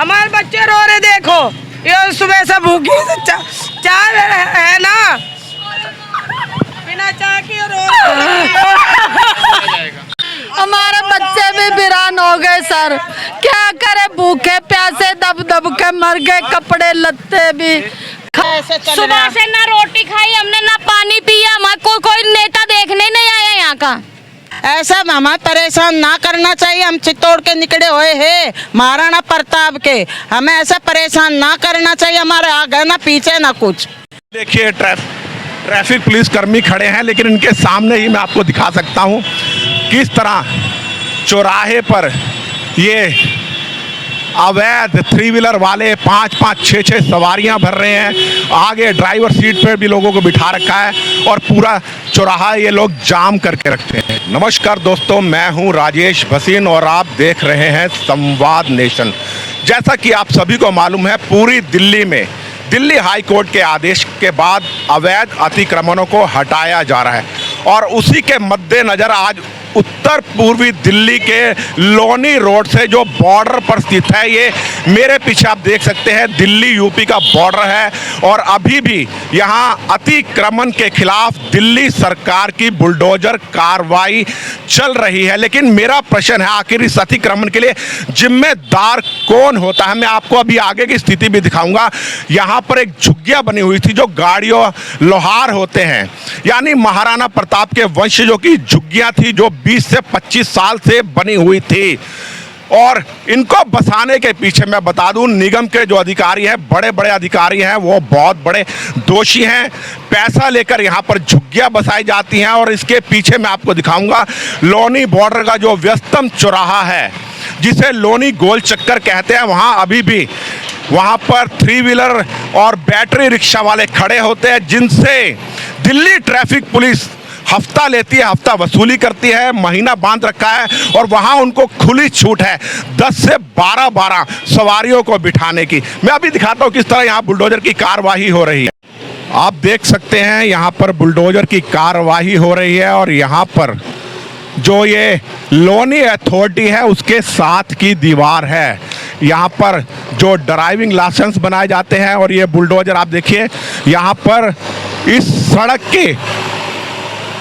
हमारे बच्चे रो रहे, देखो ये सुबह से भूखी चाय है ना, बिना चाय के रो रहे। हमारे बच्चे भी वीरान हो गए सर, क्या करे, भूखे प्यासे दब दब के मर गए, कपड़े लत्ते भी। सुबह से ना रोटी खाई हमने, ना पानी पिया, हमारे कोई नेता देखने नहीं आया यहाँ का। ऐसा हमें परेशान ना करना चाहिए। हम चित्तौड़ के निकले हुए हैं महाराणा प्रताप के, हमें ऐसा परेशान ना करना चाहिए। हमारे आगे ना पीछे ना कुछ। देखिए ट्रैफिक पुलिस कर्मी खड़े हैं, लेकिन इनके सामने ही मैं आपको दिखा सकता हूं किस तरह चौराहे पर ये अवैध 3 व्हीलर वाले 5-5, 6-6 सवारियां भर रहे हैं। आगे ड्राइवर सीट पर भी लोगों को बिठा रखा है और पूरा चौराहा ये लोग जाम करके रखते हैं। नमस्कार दोस्तों, मैं हूं राजेश भसीन और आप देख रहे हैं संवाद नेशन। जैसा कि आप सभी को मालूम है, पूरी दिल्ली में दिल्ली हाई कोर्ट के आदेश के बाद अवैध अतिक्रमणों को हटाया जा रहा है और उसी के मद्देनज़र आज उत्तर पूर्वी दिल्ली के लोनी रोड से जो बॉर्डर पर स्थित है, ये मेरे पीछे आप देख सकते हैं दिल्ली यूपी का बॉर्डर है और अभी भी यहाँ अतिक्रमण के खिलाफ दिल्ली सरकार की बुलडोजर कार्रवाई चल रही है। लेकिन मेरा प्रश्न है, आखिर इस अतिक्रमण के लिए जिम्मेदार कौन होता है? मैं आपको अभी आगे की स्थिति भी दिखाऊंगा। यहाँ पर एक झुग्गियाँ बनी हुई थी जो गाड़ियों लोहार होते हैं, यानी महाराणा प्रताप के वंशजों की झुग्गियाँ थी जो 20 से 25 साल से बनी हुई थी और इनको बसाने के पीछे मैं बता दूं निगम के जो अधिकारी हैं, बड़े बड़े अधिकारी हैं, वो बहुत बड़े दोषी हैं। पैसा लेकर यहाँ पर झुग्गियाँ बसाई जाती हैं और इसके पीछे मैं आपको दिखाऊंगा लोनी बॉर्डर का जो व्यस्तम चौराहा है, जिसे लोनी गोल चक्कर कहते हैं। वहाँ अभी भी वहाँ पर 3 व्हीलर और बैटरी रिक्शा वाले खड़े होते हैं, जिनसे दिल्ली ट्रैफिक पुलिस हफ्ता लेती है, हफ्ता वसूली करती है, महीना बांध रखा है और वहाँ उनको खुली छूट है 10 से 12 सवारियों को बिठाने की। मैं अभी दिखाता हूँ किस तरह यहाँ बुलडोजर की कार्यवाही हो रही है। आप देख सकते हैं यहाँ पर बुलडोजर की कार्यवाही हो रही है और यहाँ पर जो ये लोनी अथॉरिटी है उसके साथ की दीवार है। यहाँ पर जो ड्राइविंग लाइसेंस बनाए जाते हैं और ये बुलडोजर आप देखिए, यहाँ पर इस सड़क के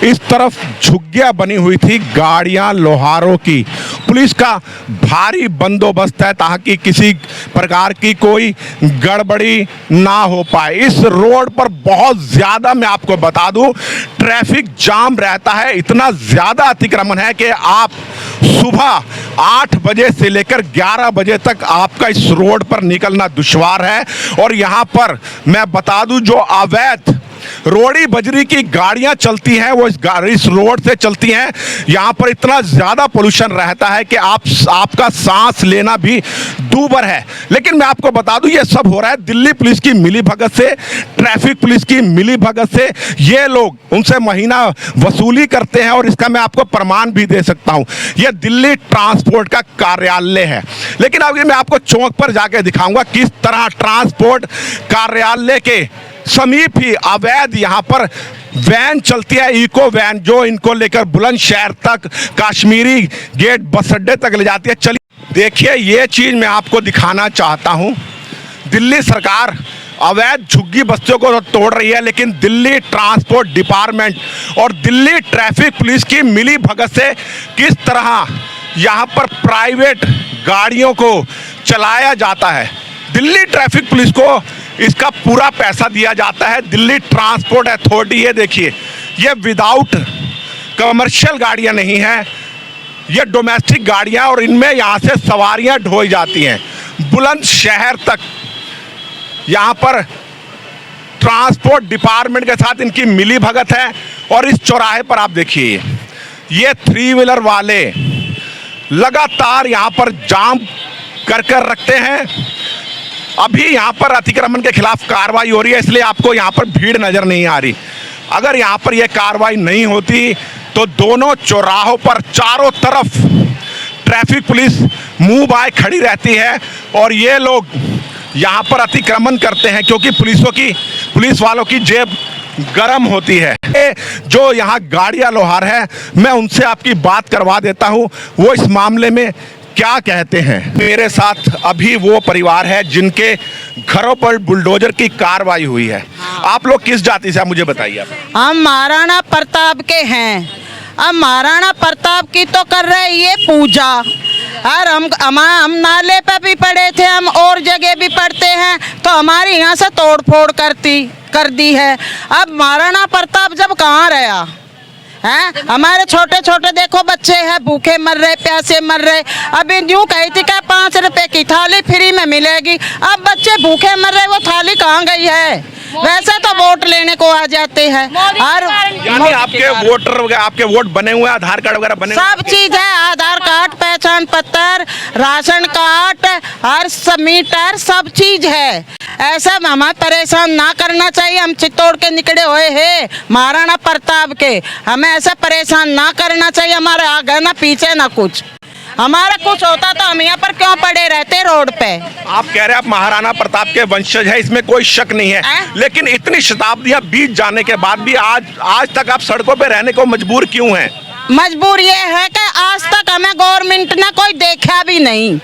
इस तरफ झुग्गियाँ बनी हुई थी गाड़ियाँ लोहारों की। पुलिस का भारी बंदोबस्त है ताकि किसी प्रकार की कोई गड़बड़ी ना हो पाए। इस रोड पर बहुत ज़्यादा, मैं आपको बता दूं, ट्रैफिक जाम रहता है। इतना ज़्यादा अतिक्रमण है कि आप सुबह 8 बजे से लेकर 11 बजे तक आपका इस रोड पर निकलना दुश्वार है। और यहाँ पर मैं बता दूं जो अवैध रोड़ी बजरी की गाड़ियां चलती हैं वो इस रोड से चलती हैं। यहाँ पर इतना ज़्यादा पोल्यूशन रहता है कि आपका सांस लेना भी दूभर है। लेकिन मैं आपको बता दूं ये सब हो रहा है दिल्ली पुलिस की मिलीभगत से, ट्रैफिक पुलिस की मिलीभगत से। ये लोग उनसे महीना वसूली करते हैं और इसका मैं आपको प्रमाण भी दे सकता हूँ। यह दिल्ली ट्रांसपोर्ट का कार्यालय है। लेकिन अभी मैं आपको चौक पर जाके दिखाऊंगा किस तरह ट्रांसपोर्ट कार्यालय के समीप ही अवैध यहाँ पर वैन चलती है, इको वैन, जो इनको लेकर बुलंदशहर तक, कश्मीरी गेट बस अड्डे तक ले जाती है। चलिए देखिए, ये चीज़ मैं आपको दिखाना चाहता हूँ। दिल्ली सरकार अवैध झुग्गी बस्तियों को तो तोड़ रही है, लेकिन दिल्ली ट्रांसपोर्ट डिपार्टमेंट और दिल्ली ट्रैफिक पुलिस की मिली भगत से किस तरह यहाँ पर प्राइवेट गाड़ियों को चलाया जाता है। दिल्ली ट्रैफिक पुलिस को इसका पूरा पैसा दिया जाता है। दिल्ली ट्रांसपोर्ट अथॉरिटी, ये देखिए, ये विदाउट कमर्शियल गाड़ियाँ नहीं हैं, ये डोमेस्टिक गाड़ियाँ और इनमें यहाँ से सवारियाँ ढोई जाती हैं बुलंदशहर तक। यहाँ पर ट्रांसपोर्ट डिपार्टमेंट के साथ इनकी मिली भगत है। और इस चौराहे पर आप देखिए, ये 3 व्हीलर वाले लगातार यहाँ पर जाम कर रखते हैं। अभी यहाँ पर अतिक्रमण के खिलाफ कार्रवाई हो रही है, इसलिए आपको यहाँ पर भीड़ नज़र नहीं आ रही। अगर यहाँ पर यह कार्रवाई नहीं होती तो दोनों चौराहों पर चारों तरफ ट्रैफिक पुलिस मुंह बाय खड़ी रहती है और ये लोग यहाँ पर अतिक्रमण करते हैं क्योंकि पुलिस वालों की जेब गर्म होती है। जो यहाँ गाड़ियाँ लोहार है, मैं उनसे आपकी बात करवा देता हूँ, वो इस मामले में क्या कहते हैं। मेरे साथ अभी वो परिवार है जिनके घरों पर बुलडोजर की कार्रवाई हुई है। आप लोग किस जाति से, आप मुझे बताइए। हम महाराणा प्रताप के हैं। अब महाराणा प्रताप की तो कर रहे ये पूजा, और हम नाले पे भी पड़े थे, हम और जगह भी पढ़ते हैं, तो हमारी यहाँ से तोड़ फोड़ कर दी है। अब महाराणा प्रताप जब कहाँ रहा हैं, हमारे छोटे छोटे देखो बच्चे हैं, भूखे मर रहे, प्यासे मर रहे। अभी यूँ कही थी कि 5 रुपए की थाली फ्री में मिलेगी, अब बच्चे भूखे मर रहे, वो थाली कहाँ गई है। वैसे तो वोट लेने को आ जाते हैं, और यानी आपके वोटर वगैरह, आपके वोट बने हुए हैं, आधार कार्ड वगैरह बने हुए हैं? सब चीज है, आधार कार्ड, पहचान पत्र, राशन कार्ड, हर मीटर, सब चीज है। ऐसा हमें परेशान ना करना चाहिए। हम चित्तौड़ के निकले हुए हैं महाराणा प्रताप के, हमें ऐसा परेशान ना करना चाहिए। हमारे आगे ना पीछे ना कुछ, हमारा कुछ होता तो हम यहाँ पर क्यों पड़े रहते रोड पे। आप कह रहे हैं आप महाराणा प्रताप के वंशज है, इसमें कोई शक नहीं है, लेकिन इतनी शताब्दियां बीत जाने के बाद भी आज तक आप सड़कों पे रहने को मजबूर क्यों हैं? मजबूर ये है कि आज तक हमें गवर्नमेंट ने कोई देखा भी नहीं।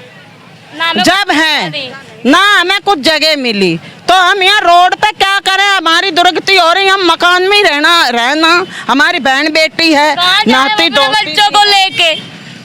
जब है ना हमें कुछ जगह मिली तो हम यहाँ रोड पे क्या करें, हमारी दुर्गति हो रही, हम मकान में रहना हमारी बहन बेटी है, नाती दोस्ती। बच्चों को लेके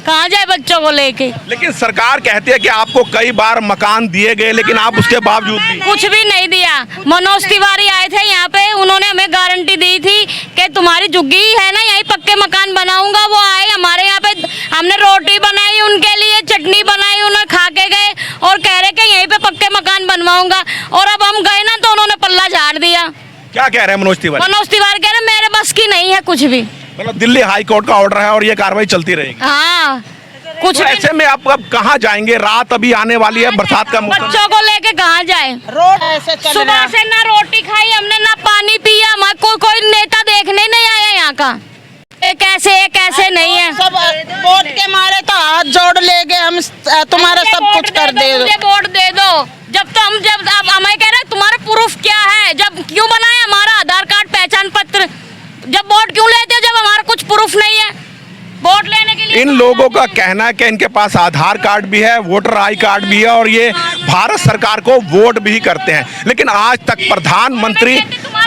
कहाँ जाए, बच्चों को लेके। लेकिन सरकार कहती है कि आपको कई बार मकान दिए गए, लेकिन आप उसके बावजूद भी कुछ भी नहीं दिया। मनोज तिवारी आए थे यहाँ पे, उन्होंने हमें गारंटी दी थी कि तुम्हारी झुग्गी है ना, यहीं पक्के मकान बनाऊंगा। वो आए हमारे यहाँ पे, हमने रोटी बनाई उनके लिए, चटनी बनाई, उन्हें खा के गए और कह रहे कि यहीं पे पक्के मकान बनवाऊंगा। और अब हम गए ना तो उन्होंने पल्ला झाड़ दिया। क्या कह रहे हैं मनोज तिवारी? मनोज तिवारी कह रहे मेरे बस की नहीं है कुछ भी। मतलब दिल्ली हाई कोर्ट का ऑर्डर है और ये कार्रवाई चलती रहेगी। हाँ, कुछ तो ऐसे में आप अब कहाँ जाएंगे? रात अभी आने वाली है, बरसात का मौसम। बच्चों को लेके कहाँ जाए? रोड ऐसे चल रहा सुबह से ना रोटी खाई हमने, ना पानी पिया। हमारे कोई नेता देखने नहीं आया यहाँ का। कैसे नहीं है। सब वोट के मारे तो हाथ जोड़ ले गए, हम तुम्हारा सब कुछ कर दे दो, मुझे वोट दे दो। जब आप हमें कह रहे तुम्हारा प्रूफ क्या है, जब क्यों बनाया हमारा आधार कार्ड, पहचान पत्र, जब वोट क्यों लेते हो जब हमारा कुछ प्रूफ नहीं है वोट लेने के लिए। इन लोगों का कहना है कि इनके पास आधार कार्ड भी है, वोटर आई कार्ड भी है और ये भारत सरकार को वोट भी करते हैं, लेकिन आज तक प्रधानमंत्री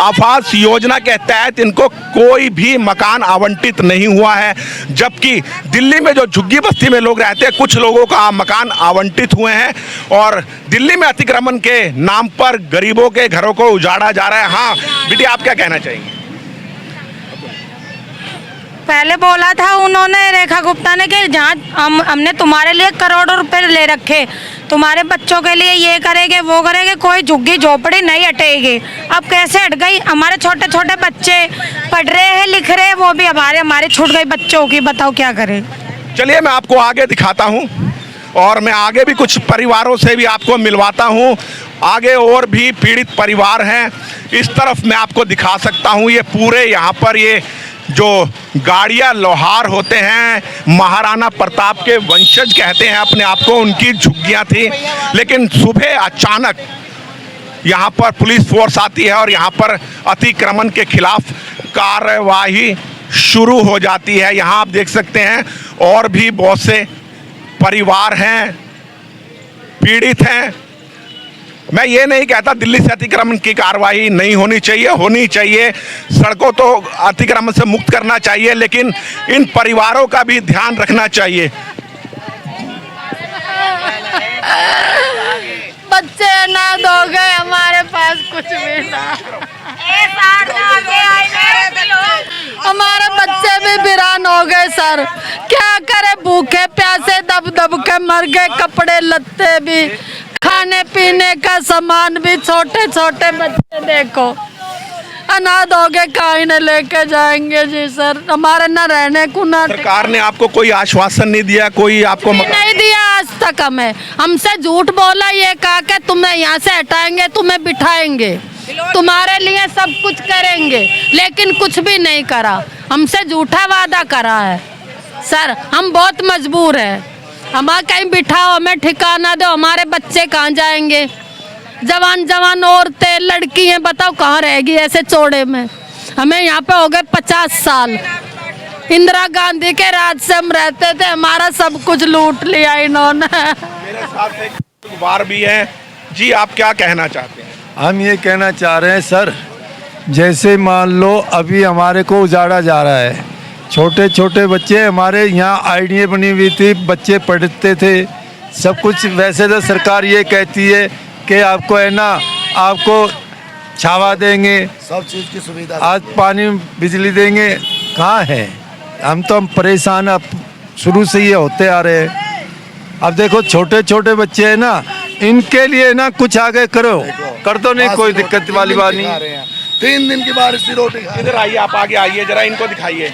आवास योजना के तहत इनको कोई भी मकान आवंटित नहीं हुआ है। जबकि दिल्ली में जो झुग्गी बस्ती में लोग रहते हैं, कुछ लोगों का मकान आवंटित हुए हैं और दिल्ली में अतिक्रमण के नाम पर गरीबों के घरों को उजाड़ा जा रहा है। हाँ बेटी, आप क्या कहना चाहेंगे? पहले बोला था उन्होंने, रेखा गुप्ता ने, कि जहाँ हमने तुम्हारे लिए करोड़ों रुपए ले रखे, तुम्हारे बच्चों के लिए ये करेंगे वो करेंगे, कोई झुग्गी झोपड़ी नहीं हटेगी। अब कैसे हट गई? हमारे छोटे छोटे बच्चे पढ़ रहे हैं, लिख रहे हैं, वो भी हमारे छूट गई बच्चों की। बताओ क्या करें। चलिए मैं आपको आगे दिखाता हूँ और मैं आगे भी कुछ परिवारों से भी आपको मिलवाता हूँ। आगे और भी पीड़ित परिवार हैं, इस तरफ मैं आपको दिखा सकता हूँ। ये पूरे यहाँ पर ये जो गाड़ियाँ लोहार होते हैं, महाराणा प्रताप के वंशज कहते हैं अपने आप को, उनकी झुग्गियाँ थी। लेकिन सुबह अचानक यहाँ पर पुलिस फोर्स आती है और यहाँ पर अतिक्रमण के खिलाफ कार्रवाई शुरू हो जाती है। यहाँ आप देख सकते हैं और भी बहुत से परिवार हैं, पीड़ित हैं। मैं ये नहीं कहता दिल्ली से अतिक्रमण की कार्रवाई नहीं होनी चाहिए, होनी चाहिए। सड़कों तो अतिक्रमण से मुक्त करना चाहिए, लेकिन इन परिवारों का भी ध्यान रखना चाहिए। बच्चे ना दोगे, हमारे पास कुछ भी ना। हमारे बच्चे भी वीरान हो गए सर, क्या करे, भूखे प्यासे दब दब के मर गए, कपड़े लत्ते भी, खाने पीने का सामान भी, छोटे छोटे बच्चे देखो अनाथ हो गए, कहीं न लेके जाएंगे जी सर, हमारे ना रहने को ना। सरकार ने आपको कोई आश्वासन नहीं दिया, कोई आपको नहीं दिया आज तक। हमें हमसे झूठ बोला, ये कहा कि तुम्हें यहाँ से हटाएंगे, तुम्हें बिठाएंगे, तुम्हारे लिए सब कुछ करेंगे, लेकिन कुछ भी नहीं करा। हमसे झूठा वादा करा है सर। हम बहुत मजबूर हैं, हमारा कहीं बिठाओ, हमें ठिकाना दो, हमारे बच्चे कहाँ जाएंगे? जवान जवान औरतें, लड़कियां, बताओ कहाँ रहेगी ऐसे चौड़े में? हमें यहाँ पे हो गए 50 साल, इंदिरा गांधी के राज से हम रहते थे, हमारा सब कुछ लूट लिया इन्होंने। मेरे साथ एक अखबार भी है जी, आप क्या कहना चाहते हैं? हम ये कहना चाह रहे हैं सर, जैसे मान लो अभी हमारे को उजाड़ा जा रहा है, छोटे छोटे बच्चे, हमारे यहाँ आईडिया बनी हुई थी, बच्चे पढ़ते थे सब कुछ। वैसे तो सरकार ये कहती है कि आपको है ना, आपको छावा देंगे, सब चीज़ की सुविधा, आज पानी बिजली देंगे, कहाँ है? हम परेशान, अब शुरू से ये होते आ रहे हैं। अब देखो छोटे छोटे बच्चे हैं ना, इनके लिए ना कुछ आगे करो, कर दो, नहीं कोई दिक्कत वाली बात नहीं। 3 दिन की बारिश की रोटी खा रहे इधर आइए, आप आगे आइए जरा, इनको दिखाइए।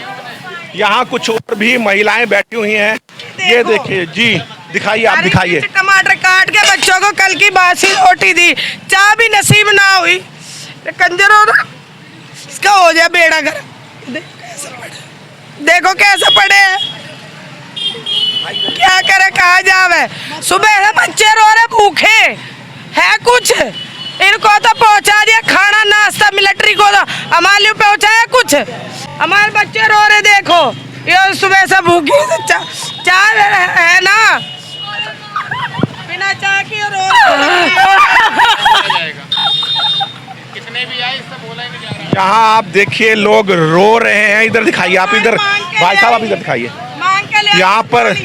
यहाँ कुछ और भी महिलाएं बैठी हुई हैं, ये देखिए जी, दिखाइए, आप दिखाइए। टमाटर काट के बच्चों को कल की बासी रोटी दी, चाय भी नसीब ना हुई, कंजरों इसका हो जाए बेड़ा घर। देखो कैसे पड़े हैं, क्या करे, कहा जावे। सुबह से बच्चे रो रहे, भूखे है कुछ, इनको तो पहुंचा दिया खाना नाश्ता, मिलिट्री को तो हमारे लिए पहुंचाया कुछ, हमारे बच्चे रो रहे। देखो ये सुबह से भूखी, चाय है ना, बिना चाय के रो यहाँ आप देखिए लोग रो रहे हैं, इधर दिखाइए आप, इधर भाई साहब आप इधर दिखाइए। यहाँ पर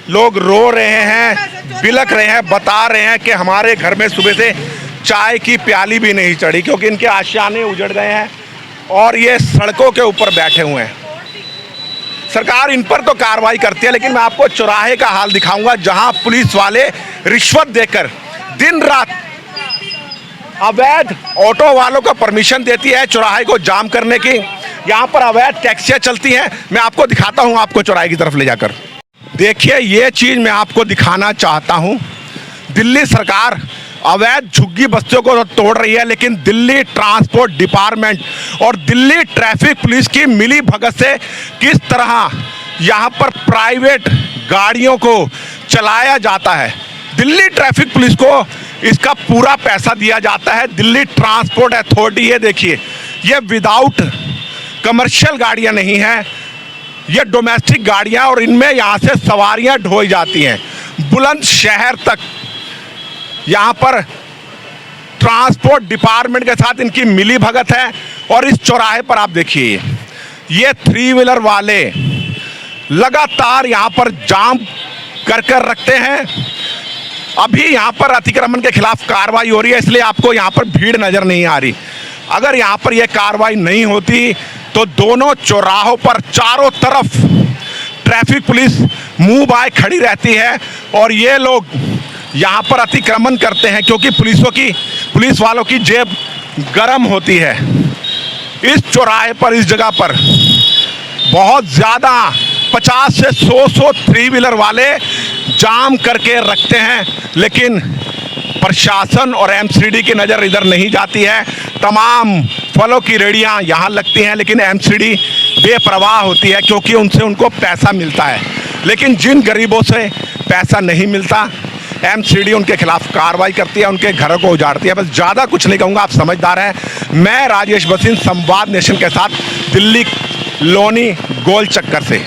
लोग रो रहे हैं, बिलख रहे हैं, बता रहे हैं कि हमारे घर में सुबह से चाय की प्याली भी नहीं चढ़ी, क्योंकि इनके आशियाने उजड़ गए हैं और ये सड़कों के ऊपर बैठे हुए हैं। सरकार इन पर तो कार्रवाई करती है, लेकिन मैं आपको चौराहे का हाल दिखाऊंगा, जहां पुलिस वाले रिश्वत देकर दिन रात अवैध ऑटो वालों को परमिशन देती है चौराहे को जाम करने की। यहाँ पर अवैध टैक्सियाँ चलती हैं, मैं आपको दिखाता हूँ, आपको चौराहे की तरफ ले जाकर। देखिए ये चीज़ मैं आपको दिखाना चाहता हूँ, दिल्ली सरकार अवैध झुग्गी बस्तियों को तो तोड़ रही है, लेकिन दिल्ली ट्रांसपोर्ट डिपार्टमेंट और दिल्ली ट्रैफिक पुलिस की मिली भगत से किस तरह यहाँ पर प्राइवेट गाड़ियों को चलाया जाता है। दिल्ली ट्रैफिक पुलिस को इसका पूरा पैसा दिया जाता है। दिल्ली ट्रांसपोर्ट अथॉरिटी, ये देखिए, ये विदाउट कमर्शियल गाड़ियाँ नहीं हैं, ये डोमेस्टिक गाड़ियाँ, और इनमें यहाँ से सवारियाँ ढोई जाती हैं बुलंदशहर तक। यहाँ पर ट्रांसपोर्ट डिपार्टमेंट के साथ इनकी मिली भगत है। और इस चौराहे पर आप देखिए, ये 3 व्हीलर वाले लगातार यहाँ पर जाम कर रखते हैं। अभी यहाँ पर अतिक्रमण के खिलाफ कार्रवाई हो रही है, इसलिए आपको यहाँ पर भीड़ नज़र नहीं आ रही। अगर यहाँ पर यह कार्रवाई नहीं होती तो दोनों चौराहों पर चारों तरफ ट्रैफिक पुलिस मुंह बाय खड़ी रहती है और ये लोग यहाँ पर अतिक्रमण करते हैं, क्योंकि पुलिस वालों की जेब गर्म होती है। इस चौराहे पर, इस जगह पर बहुत ज़्यादा 50 से 100 3 व्हीलर वाले जाम करके रखते हैं, लेकिन प्रशासन और एमसीडी की नज़र इधर नहीं जाती है। तमाम फलों की रेहड़ियाँ यहाँ लगती हैं, लेकिन एमसीडी बेपरवाह होती है, क्योंकि उनको पैसा मिलता है। लेकिन जिन गरीबों से पैसा नहीं मिलता, एमसीडी उनके खिलाफ कार्रवाई करती है, उनके घरों को उजाड़ती है। बस ज़्यादा कुछ नहीं कहूँगा, आप समझदार हैं। मैं राजेश बसिन, संवाद नेशन के साथ, दिल्ली लोनी गोल चक्कर से।